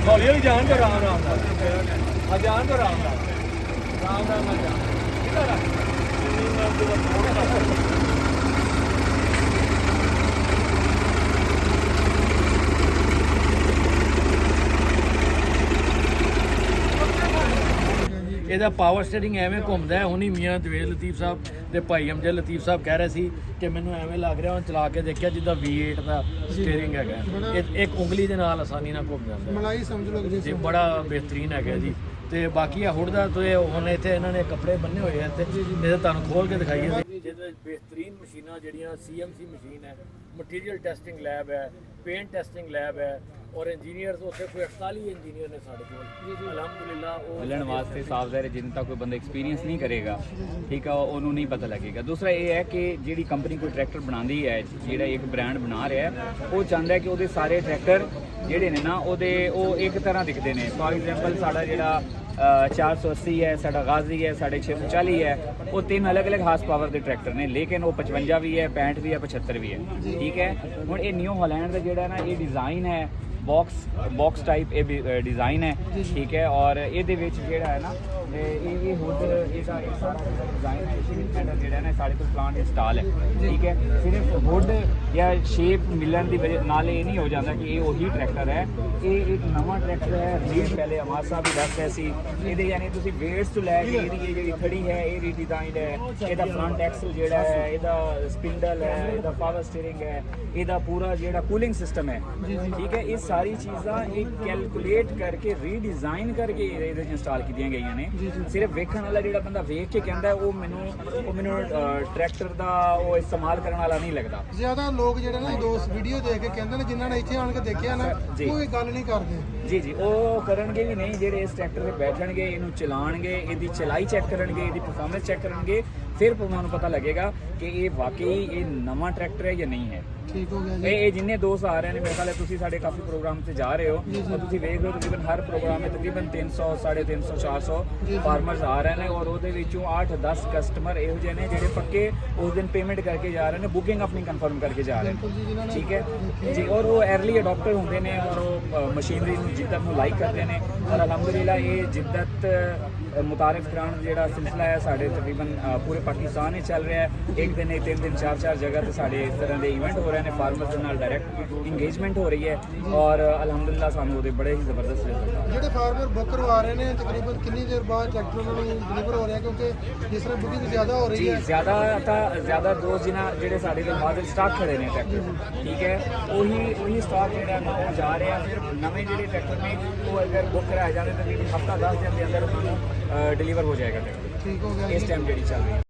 हौली हौली जान तो आराम आराम हाँ जान तो आराम आराम आराम जान ਇਹਦਾ ਪਾਵਰ ਸਟੀਅਰਿੰਗ ਐਵੇਂ ਘੁੰਮਦਾ ਹੈ। ਹੁਣੀ ਮੀਆਂ ਜਵੇਦ ਲਤੀਫ ਸਾਹਿਬ ਤੇ ਭਾਈ ਅਮਜਦ ਲਤੀਫ ਸਾਹਿਬ ਕਹਿ ਰਹੇ ਸੀ ਕਿ ਮੈਨੂੰ ਐਵੇਂ ਲੱਗ ਰਿਹਾ ਹੁਣ ਚਲਾ ਕੇ ਦੇਖਿਆ ਜਿੱਦਾਂ V8 ਦਾ ਸਟੀਅਰਿੰਗ ਹੈਗਾ, ਇੱਕ ਉਂਗਲੀ ਦੇ ਨਾਲ ਆਸਾਨੀ ਨਾਲ ਘੁੰਮ ਜਾਂਦਾ ਮਲਾਈ ਸਮਝ ਲਓ ਜੀ। ਬੜਾ ਬਿਹਤਰੀਨ ਹੈਗਾ ਜੀ। ਤੇ ਬਾਕੀ ਆ ਹੁੜ ਦਾ ਤੇ ਹੁਣ ਇੱਥੇ ਇਹਨਾਂ ਨੇ ਕੱਪੜੇ ਬੰਨੇ ਹੋਏ ਆ ਇੱਥੇ, ਇਹਦੇ ਤੁਹਾਨੂੰ ਖੋਲ ਕੇ ਦਿਖਾਈਏ। ਜਿਹਦੇ ਬਿਹਤਰੀਨ ਮਸ਼ੀਨਾਂ ਜਿਹੜੀਆਂ CMC ਮਸ਼ੀਨ ਹੈ, ਮਟੀਰੀਅਲ ਟੈਸਟਿੰਗ ਲੈਬ ਹੈ, ਪੇਂਟ ਟੈਸਟਿੰਗ ਲੈਬ ਹੈ और इंजीनियर उत्थे कोई 48 इंजीनियर ने साढ़े को अलहमदुलिल्लाह मिलन वास्ते साफ ज़ाहिर जिन तक कोई बंदा एक्सपीरियंस नहीं करेगा ठीक है उन्होंने नहीं पता लगेगा। दूसरा ये है कि जी कंपनी कोई ट्रैक्टर बनाती है जो एक ब्रांड बना रहा है वो चाहता है कि वो सारे ट्रैक्टर जोड़े ने ना वो एक तरह दिखते हैं। फॉर एग्जाम्पल साढ़ा जो 480 है, साढ़ा गाजी है, 640 है, वो 3 अलग अलग हार्स पावर के ट्रैक्टर ने, लेकिन वो 55 भी है, 65 भी है, 75 भी है ठीक है। हुण ये न्यू हॉलैंड का जोड़ा ना ये डिज़ाइन है बॉक्स टाइप ये डिज़ाइन है ठीक है। और ये जोड़ा है ना ये हुड इसका डिज़ाइन है जोड़ा ना साढ़े को प्लांट इंस्टॉल है ठीक है। सिर्फ हुड या शेप मिलन की वजह नाल ये नहीं हो जाता कि ये वही ट्रैक्टर है। ये एक नवा ट्रैक्टर है रीड पहले अमार साहब भी दस रहे सी ये यानी तुम वेट्स तो लैके ये जी खड़ी है ये रीडिज़ाइन है, इसका फ्रंट एक्सल जोड़ा है, इसका स्पिंडल है, इसका पावर स्टीयरिंग है, इसका पूरा जोड़ा कूलिंग सिस्टम है ठीक है। ये सारी चीज़ां एक कैलकुलेट करके रीडिज़ाइन करके इंस्टॉल की गई ने। सिर्फ वेखण वाला जो बंदा वेख के कहता है वो मैनू ट्रैक्टर का वो इस्तेमाल करने वाला नहीं लगता। ज़्यादा लोग जो ना दोस्त वीडियो देख के कहते हैं जिन्होंने इतने आन के देखा ना कोई गल नहीं करते जी वो करनगे भी नहीं जेडे इस ट्रैक्टर से बैठणगे इनू चलाणगे इसकी चलाई चेक करनगे इसकी परफॉर्मेंस चेक करनगे फिर उन्होंने पता लगेगा कि ये वाकई ये नवा ट्रैक्टर है या नहीं है ठीक हो गया। ये जिन्ने दोस्त आ रहे हैं मेरे ख्याल तुम साढ़े काफ़ी प्रोग्राम से जा रहे हो तो तुम वेख लो तकरीबन हर प्रोग्राम में तकरीबन 300 350 400 फार्मर्स आ रहे हैं और वो 8-10 कस्टमर यहो जे ने जेडे पक्के उस दिन पेमेंट करके जा रहे हैं, बुकिंग अपनी कन्फर्म करके जा रहे हैं ठीक है जी। और वो अर्ली अडॉप्टर होंगे ने और वो मशीनरी जिद्दत को लाइक करते हैं और अलहमदुलिल्लाह ये जिद्दत मुतारिफ कराने जोड़ा सिलसिला है साढ़े तकरीबन पूरे पाकिस्तान में चल रहा है। एक दिन 3 दिन 4 जगह तो साढ़े इस तरह के इवेंट हो रहे हैं, फार्मर्स के नाल डायरैक्ट इंगेजमेंट हो रही है और अलहमदुलिल्लाह सानू वो बड़े ही जबरदस्त रिजल्ट ਜਿਹੜੇ ਫਾਰਮਰ ਬੁੱਕ ਕਰਵਾ ਰਹੇ ਨੇ ਤਕਰੀਬਨ ਕਿੰਨੀ ਦੇਰ ਬਾਅਦ ਟਰੈਕਟਰ ਉਹਨਾਂ ਨੂੰ ਡਿਲੀਵਰ ਹੋ ਰਿਹਾ ਕਿਉਂਕਿ ਜਿਸ ਤਰ੍ਹਾਂ ਬੁਕਿੰਗ ਜ਼ਿਆਦਾ ਹੋ ਰਹੀ ਹੈ ज़्यादा दोस्त जिन्हें जोड़े साढ़े बाद स्टाक खड़े ने ट्रैक्टर ठीक है वही स्टाक जो वो जा रहे हैं। फिर नवे जोड़े ट्रैक्टर में वो अगर बुक कराए जाते तकरीबन हफ्ता 10 दिन के अंदर उन्होंने डिलीवर हो जाएगा ट्रैक्टर ठीक हो गया इस टाइम जी चल रही है।